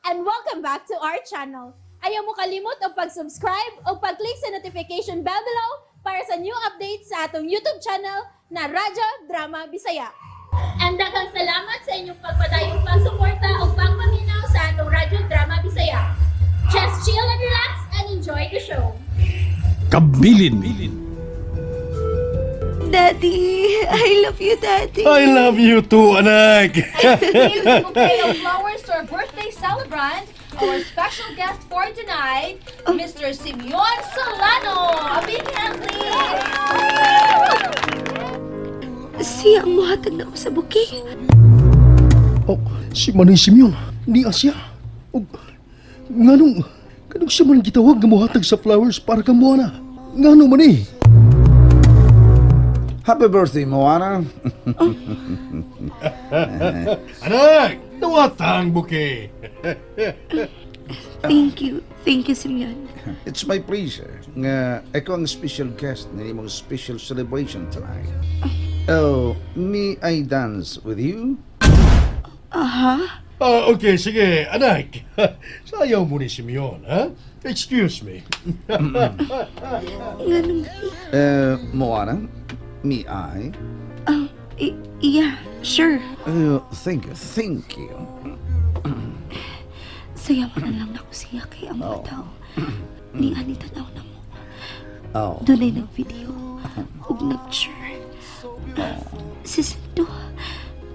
and welcome back to our channel. Ayaw mo kalimot o pag-subscribe o pag-click sa notification bell below para sa new updates sa atong YouTube channel na Radyo Drama Bisaya. And daghang salamat sa inyong pagpadayong pagsuporta o pagpaminaw sa atong Radyo Drama Bisaya. Just chill and relax and enjoy the show. Kabilin. Daddy, I love you, Daddy. I love you too, anak. Give a bouquet of flowers to our birthday celebrant, our special guest for tonight, Mr. Simeon Solano. A big hand, please! Siya ang muhatag na ako sa bouquet. Oh, si Manay Simeon, ni Asya. Oh, nganong siya man gitawag nga mohatag sa flowers para kang Moana. Ngano man eh. Happy birthday, Moana. Anak, nawatang bouquet. Thank you, Simeon. It's my pleasure nga ako ang special guest na imong special celebration tonight. Oh, may I dance with you? Aha. Okay, sige, anak. Sayaw mo ni Simeon, ha? Excuse me. Nganong, Moana, may I? yeah, sure. Thank you. Sayawan na lang ako siya kay ang mga tao. Ni ani tanaw na mo. Oh, Doon ay nag-video. Ug nag-share. Si Sendo.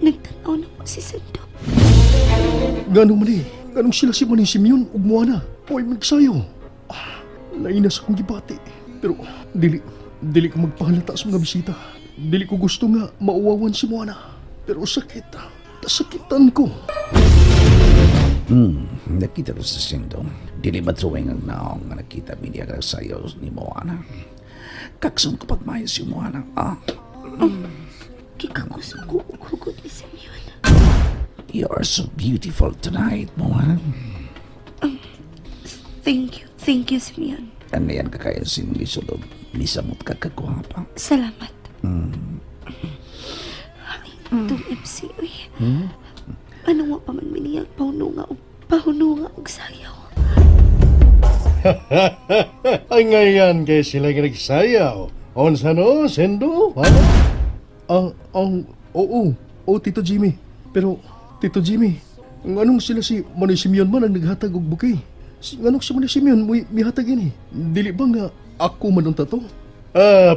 Nagtanaw na mo si Sendo. Ngano man eh. Nganong sila si Manay Simeon ug Moana. Huwag magsayaw. Lain na sa kong gibati. Pero dili ko magpahalata sa mga bisita. Dili ko gusto nga mauwawan si Moana. Pero sakit. Kasakitan ko. nakita ko sa Sindo. Dili matruwing ang naong nga nakita niya ka sayo ni Moana. Kakson kapag mayo si Moana. Kikagusto ko ug hugot ni Simeon. You are so beautiful tonight, Moana. Thank you, Simeon. Ano yan kakaya sinisulog? Nisamot ka kagwapa. Salamat. Itong MC, uy. Ano nga pa man miniyag pahununga og sayaw. Ay ngayon kay sila nga nagsayaw. Onsa no, Sendo? Ha? Oo, Tito Jimmy. Pero, Tito Jimmy, anong sila si Manay Simeon man ang naghatag og bouquet? Anong si Manay Simeon may hatag ini? Dili ba nga ako man ang tato?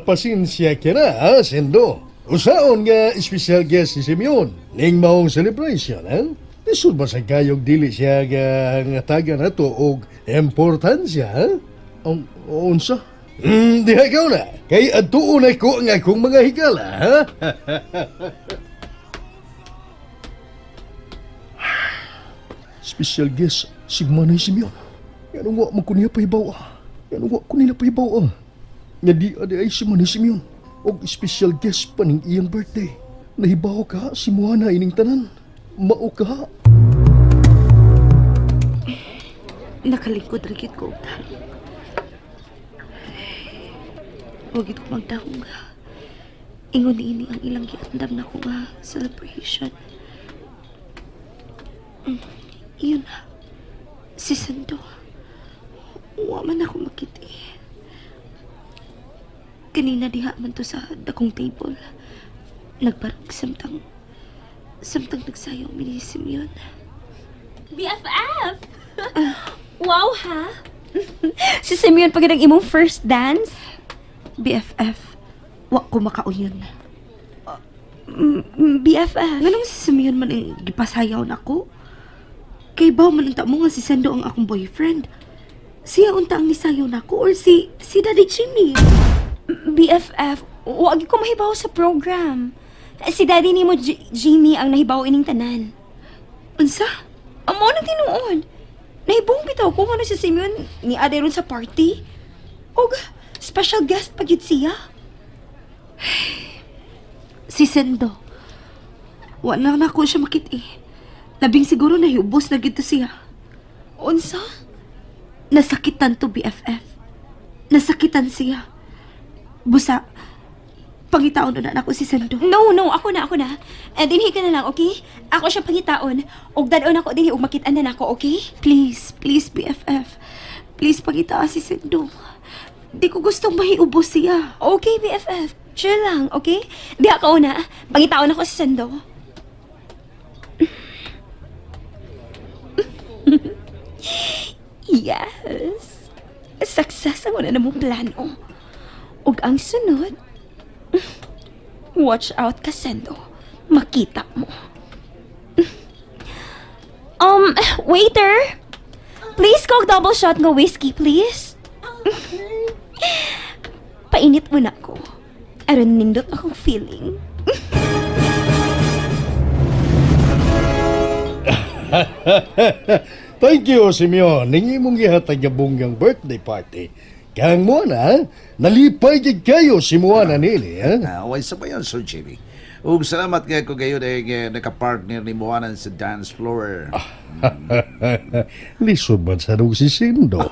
Pasensya ka na, ha, Sendo? Usaon nga special guest si Simeon ning maong celebration, ha? Isod ba sa gayog dili siya nga taga na to og importansya, ha? Ang unsa? Diha ikaw na. Kay adtuon ko nga akong mga higala, ha? Special guest si Manay Simeon. Yan nga magkuniya pahibaw, Yan nga kunila pahibaw, Nga di ay si Manay Simeon. Og special guest pa ning iyang birthday. Nahibaw ka si Moana ining tanan. Mao ka. Nakalingkod rigid ko og dahil. Huwag ito magdahong nga. Ingon ini ang ilang giandam na ko nga celebration. Iyon na. Si Sando. Wa man ako makiti. Kanina diha man to sa dakong table. Nagbarog samtang nagsayaw ni Simeon. BFF! Wow ha? Si Simeon pag imong first dance? BFF. Wa ko makauyon. BFF? Ganun si Simeon man ang gipasayaw na ko. Kay baw man ang mo nga si Sando ang akong boyfriend. Siya unta ang nisayaw na ko or si Daddy Jimmy. BFF, wag ko mahibaw sa program. Si daddy ni mo, Jimmy, ang nahibaw ining tanan. Unsa? Amo nang tinuod. Nahibong bitaw ko ano si Simeon ni ade ron sa party. Og special guest pa gyud siya. Si Sendo. Wa na ako siya makiti. Labing siguro nahiubos na gito siya. Unsa? Nasakitan to BFF. Nasakitan siya. Busa, Pangitaon na ako si Sando. No, ako na. Dinhi ka na lang, okay? Ako siya pangitaon. Og dadon ako dinhi og makit-an na nako, okay? Please, BFF. Please, pangitaon si Sando. Di ko gustong mahiubos siya. Okay, BFF. Chill lang, okay? Diha ka una. Pangitaon ako si Sando. Yes. Success ang una na mong plano. Ug ang sunod, watch out ka, Sendo. Makita mo. Waiter! Please, Coke double shot ng whiskey, please. Painit mo na ko. Aron nindot akong feeling. Thank you, Simeon. Ningi mong gihatag nga bunggang birthday party. Kang mo na, nalipay gid kayo si Moana nili, ha? Way sa ba yan, Sir Jimmy? Ug salamat nga ko kayo dahil nakapartner ni Moanan sa dance floor. Lisod man sa nung si Sindo.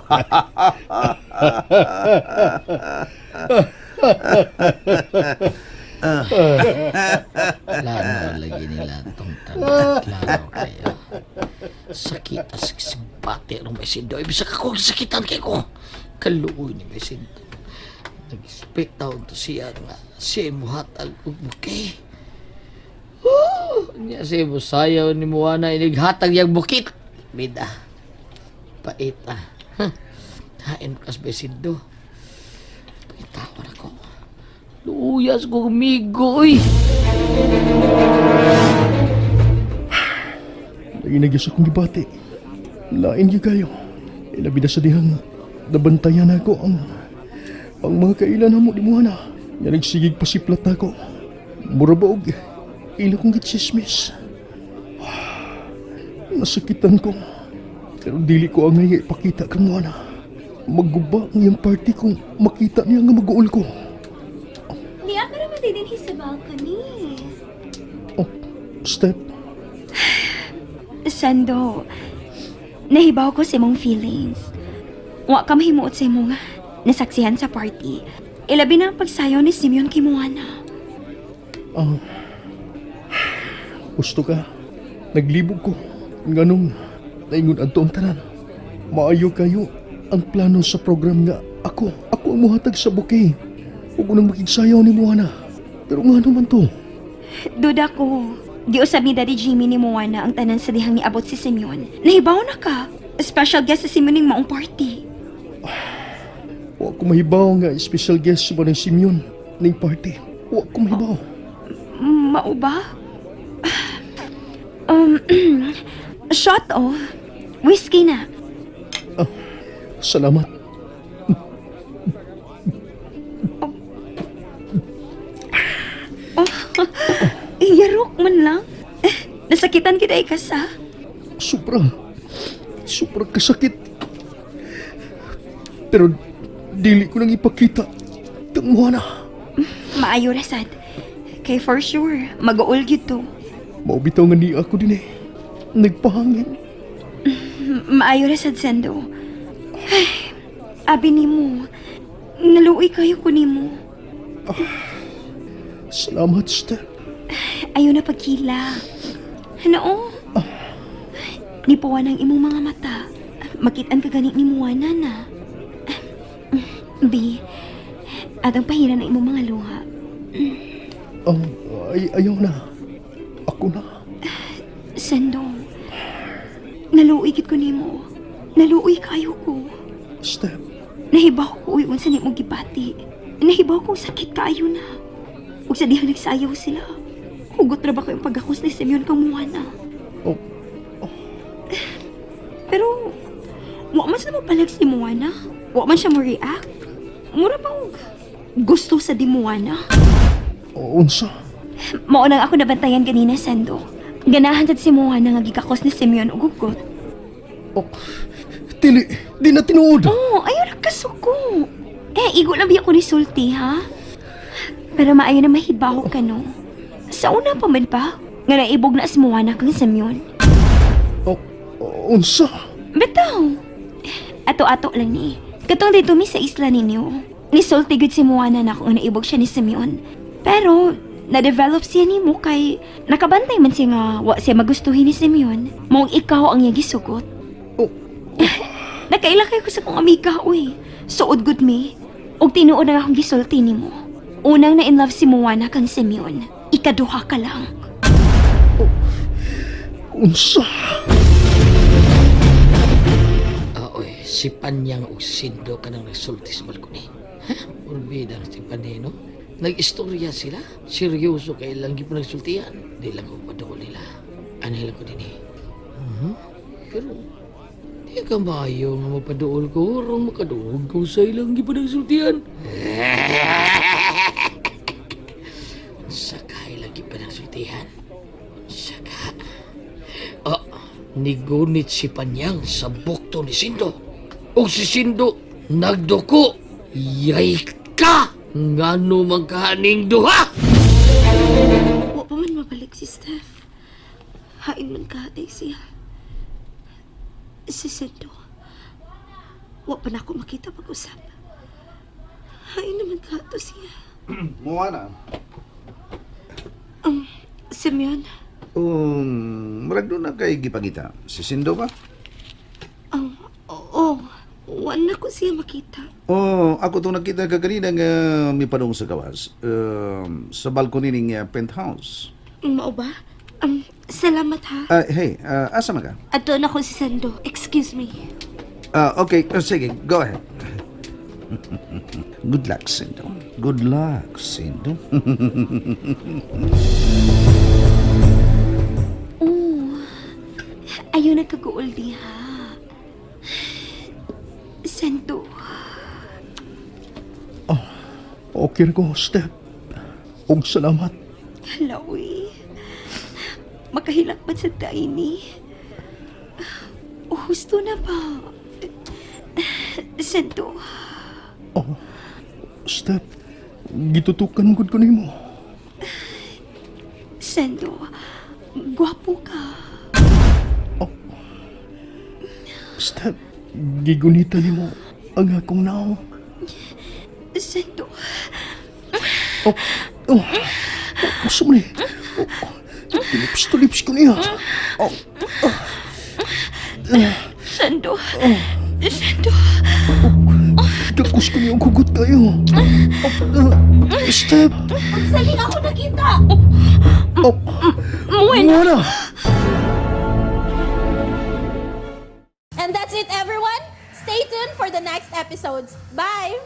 Lalo lagi nila itong tanda. Lalo kayo. Sakit as sigbate ng Mesindo. Ibig ako sakitan kay ko. Kaluoy ni Mesindo. Nag-expect taon to siya nga siya muhatag og bukay. Niya siya mo sayaw ni Moana inighatag yung bukit. Bida. Paita. Hain kas Mesindo. Paitawan ako. Luyas ko umigoy. Lagi nagyas akong gibati. Lain gyud kayo. Ilabi na sa dihang nabantayan ako ang mga kailan mo di mo na. Nga nagsigig pasiplat na ako. Murabaog. Ila kong gitsismis. Nasakitan ko. Pero dili ko ang ngayon ipakita kang mo na. Magguba ang iyang party kung makita niya nga mag-uol ko. Di ako naman din sa balcony. Oh, Step. Sando, nahibaw ko sa imong feelings. Wa ka mahimuot sa imong nasaksihan sa party. Ilabi na ang pagsayaw ni Simeon kay Moana. Gusto ka? Naglibog ko. Ganong naingon adto ang tanan. Maayo kayo ang plano sa program nga ako ang muhatag sa bouquet. Huwag unang makigsayaw ni Moana. Pero nga naman to. Duda ko. Di usab ni Daddy Jimmy ni Moana ang tanan sa dihang niabot si Simeon. Nahibaw na ka. Special guest sa Simeon ng maong party. Huwag ko mahibaw nga special guest sa ng Simeon ng party. Huwag ko mahibaw. Mao ba? Shot oh. Whiskey na. Salamat. Yarok man lang. Nasakitan kita ikas ha? Sobra kasakit. Pero dili ko nang ipakita kang Moana. Maayo rasad. Kay for sure, mag-uol gyud to. Maubitaw nga ni ako din eh. Nagpahangin. Maayo rasad, Sendo. Ay, abi nimo. Naluoy kayo ko nimo. Salamat, Step. Ayaw na pagkila. Ano? Nipuwan ang imong mga mata. Makitaan ka gani ni Moana na. B, atang pahiran ang imong mga luha. Ayaw na. Ako na. Sendo, naluoy gid ko nimo. Naluoy kayo ko. Step. Nahibaw ko uy unsa nimo gibati. Nahibaw ko sakit kaayo na. Ug sa dihang nagsayaw sila. Hugot ra ba ko yung pagakos ni Simeon kang Moana? Oh. Pero, wa man sa mapalag si Moana. Wa man siya mo react. Mura ba og gusto sa di Moana? Unsa? Mao nang ako nabantayan ganina, Sendo. Ganahan sad si Moana nga gikakos ni Simeon og hugot. Oh. Di na tinuod. Oh, ayaw na kasuko. Igo lang biya ko ni Sulti, ha? Pero maayo na mahibaw ka, no? Sa una pa man pa, nga naibog na si Moana kang Simeon. Oh, unsa? Bitaw! Ato-ato lang ni. Katong dito mi sa isla ninyo. Nisulti gud si Moana na kung naibog siya ni Simeon. Pero, na-develop siya ni mo kay nakabantay man siya nga wa siya magustuhin ni Simeon. Mong ikaw ang iya gisugot. Oh. Nakaila kayo ko sa kong amiga, uy. Suod good me. Og tinuod na akong gisulti ni mo. Unang na in love si Moana kang Simeon. Ikaduha ka lang. Unsa? Oy, si Panyang o Sindo ka nang nagsulti sa balkoni. Ha? Urbida si Panino. Nag-istorya sila. Seryoso kay lang po nagsultihan. Di lang ko padool nila. Anay lang ko din eh. Pero, di ka mayo nga mapadool ko. Rong makadoog ko sa ilang po nagsultihan. Sakay lagi pa nagsultihan. Saka. Oh, nigunit si Panyang sa bukto ni Sindo. O si Sindo, nagduko. Yay ka! Ngano magkahaning duha? Wa pa man mabalik si Steph. Hain man kahatay siya. Si Sendo. Wa pa na ako makita pag-usap. Hain naman kahato siya. Moana. Simeon, Murag doon na kay gipangita. Si Sindo ba? oo. Wa na ko siya makita. Ako itong nakita ka kanina nga may padong sa gawas. Sa balcony ng penthouse. Mao ba? Salamat ha. Hey, asa man ka? Ato na ko si Sendo. Excuse me. Okay, sige, go ahead. Good luck, Sindo. Good luck, Sindo. Ayaw na kaguol diha. Sendo. Okay na ko, Steph. Og salamat. Halawi. Makahilak ba sa taini? Husto na ba? Sendo. Steph, gitutukan gud ko nimo. Sendo. Gwapo ka. Steph, gigunita nimo ang akong naong. Sendo. Gusto mo ni? Tulips ko niya. Sendo. Sendo. Gapos ko niyang kugot kayo. Steph! Saling ako nakita. Moana! And that's it, everyone. Stay tuned for the next episodes. Bye!